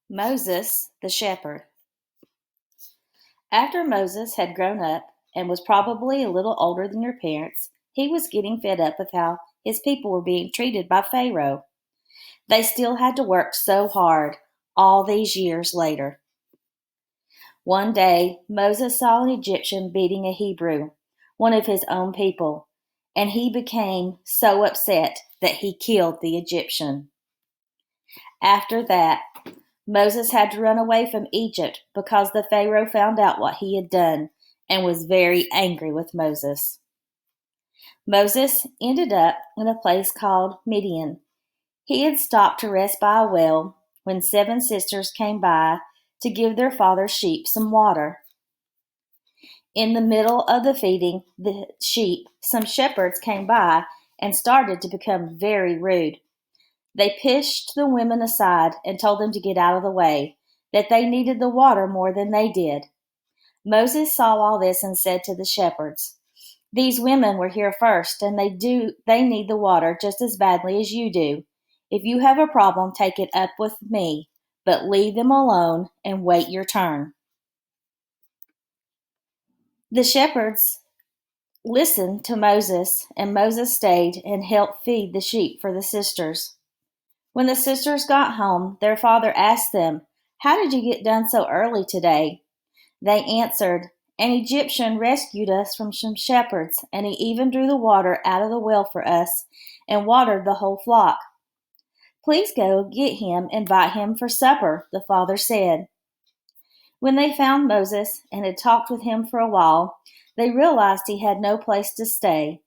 Moses the shepherd. After Moses had grown up and was probably a little older than your parents, he was getting fed up with how his people were being treated by Pharaoh. They still had to work so hard all these years later. One day, Moses saw an Egyptian beating a Hebrew, one of his own people, and he became so upset that he killed the Egyptian. After that, Moses had to run away from Egypt because the Pharaoh found out what he had done and was very angry with Moses. Moses ended up in a place called Midian. He had stopped to rest by a well when 7 sisters came by to give their father's sheep some water. In the middle of the feeding the sheep, some shepherds came by and started to become very rude. They pushed the women aside and told them to get out of the way, that they needed the water more than they did. Moses saw all this and said to the shepherds, "These women were here first, and they need the water just as badly as you do. If you have a problem, take it up with me, but leave them alone and wait your turn." The shepherds listened to Moses, and Moses stayed and helped feed the sheep for the sisters. When the sisters got home, their father asked them, "How did you get done so early today?" They answered, "An Egyptian rescued us from some shepherds, and he even drew the water out of the well for us and watered the whole flock." "Please go get him and invite him for supper," the father said. When they found Moses and had talked with him for a while, they realized he had no place to stay.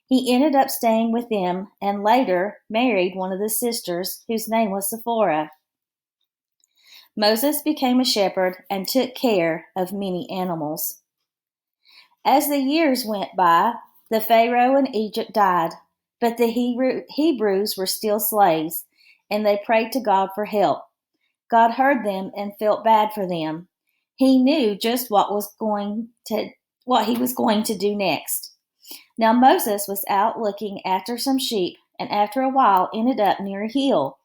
He ended up staying with them and later married one of the sisters, whose name was Zipporah. Moses became a shepherd and took care of many animals. As the years went by, the Pharaoh in Egypt died, but the Hebrews were still slaves, and they prayed to God for help. God heard them and felt bad for them. He knew just what he was going to do next. Now Moses was out looking after some sheep, and after a while ended up near a hill.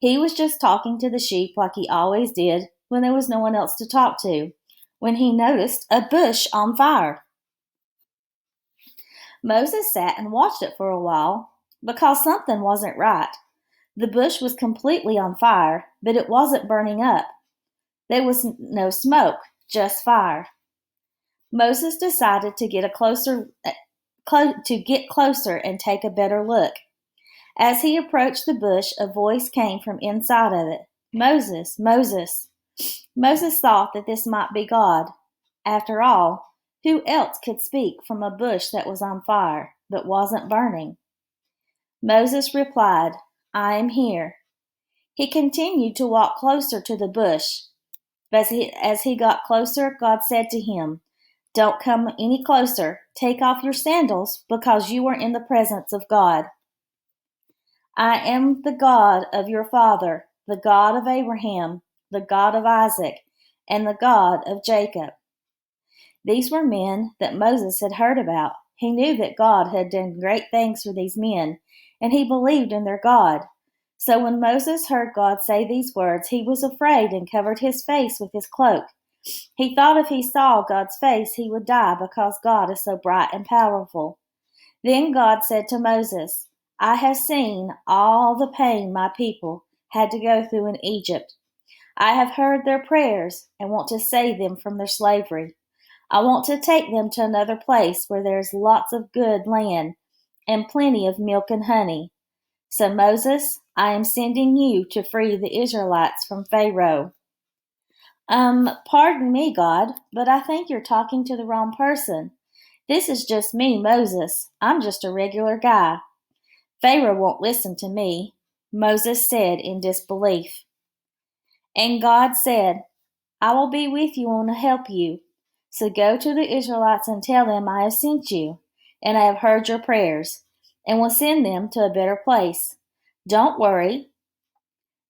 He was just talking to the sheep like he always did when there was no one else to talk to, when he noticed a bush on fire. Moses sat and watched it for a while because something wasn't right. The bush was completely on fire, but it wasn't burning up. There was no smoke, just fire. Moses decided to get closer and take a better look. As he approached the bush, a voice came from inside of it. "Moses, Moses." Moses thought that this might be God. After all, who else could speak from a bush that was on fire but wasn't burning? Moses replied, "I am here." He continued to walk closer to the bush. But as he got closer, God said to him, "Don't come any closer. Take off your sandals because you are in the presence of God. I am the God of your father, the God of Abraham, the God of Isaac, and the God of Jacob." These were men that Moses had heard about. He knew that God had done great things for these men, and he believed in their God. So when Moses heard God say these words, he was afraid and covered his face with his cloak. He thought if he saw God's face, he would die because God is so bright and powerful. Then God said to Moses, "I have seen all the pain my people had to go through in Egypt. I have heard their prayers and want to save them from their slavery. I want to take them to another place where there is lots of good land and plenty of milk and honey. So Moses, I am sending you to free the Israelites from Pharaoh." Pardon me, God, but I think you're talking to the wrong person. This is just me, Moses. I'm just a regular guy. Pharaoh won't listen to me, Moses said in disbelief. And God said, "I will be with you and help you. So go to the Israelites and tell them I have sent you, and I have heard your prayers, and will send them to a better place. Don't worry,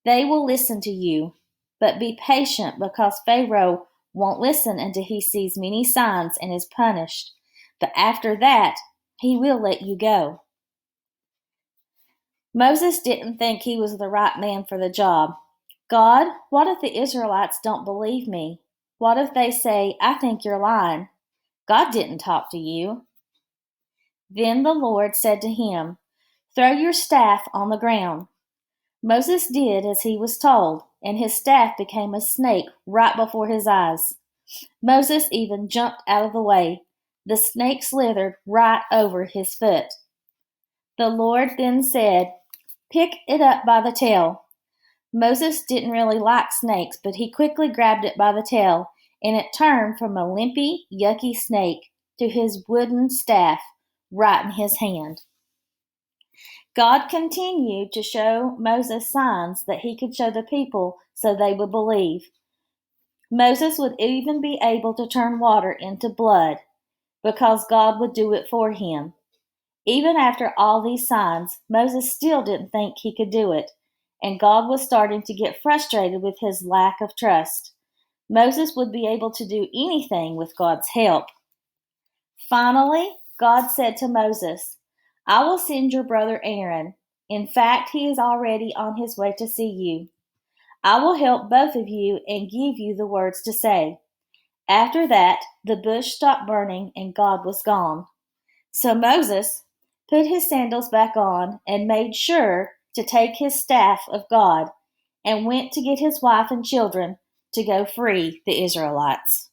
they will listen to you, but be patient because Pharaoh won't listen until he sees many signs and is punished. But after that, he will let you go." Moses didn't think he was the right man for the job. God, what if the Israelites don't believe me? What if they say, I think you're lying? God didn't talk to you. Then the Lord said to him, Throw your staff on the ground. Moses did as he was told, and his staff became a snake right before his eyes. Moses even jumped out of the way. The snake slithered right over his foot. The Lord then said, Pick it up by the tail. Moses didn't really like snakes, but he quickly grabbed it by the tail, and it turned from a limpy, yucky snake to his wooden staff right in his hand. God continued to show Moses signs that he could show the people so they would believe. Moses would even be able to turn water into blood because God would do it for him. Even after all these signs, Moses still didn't think he could do it, and God was starting to get frustrated with his lack of trust. Moses would be able to do anything with God's help. Finally, God said to Moses, I will send your brother Aaron. In fact, he is already on his way to see you. I will help both of you and give you the words to say. After that, the bush stopped burning and God was gone. So Moses put his sandals back on and made sure to take his staff of God and went to get his wife and children to go free the Israelites.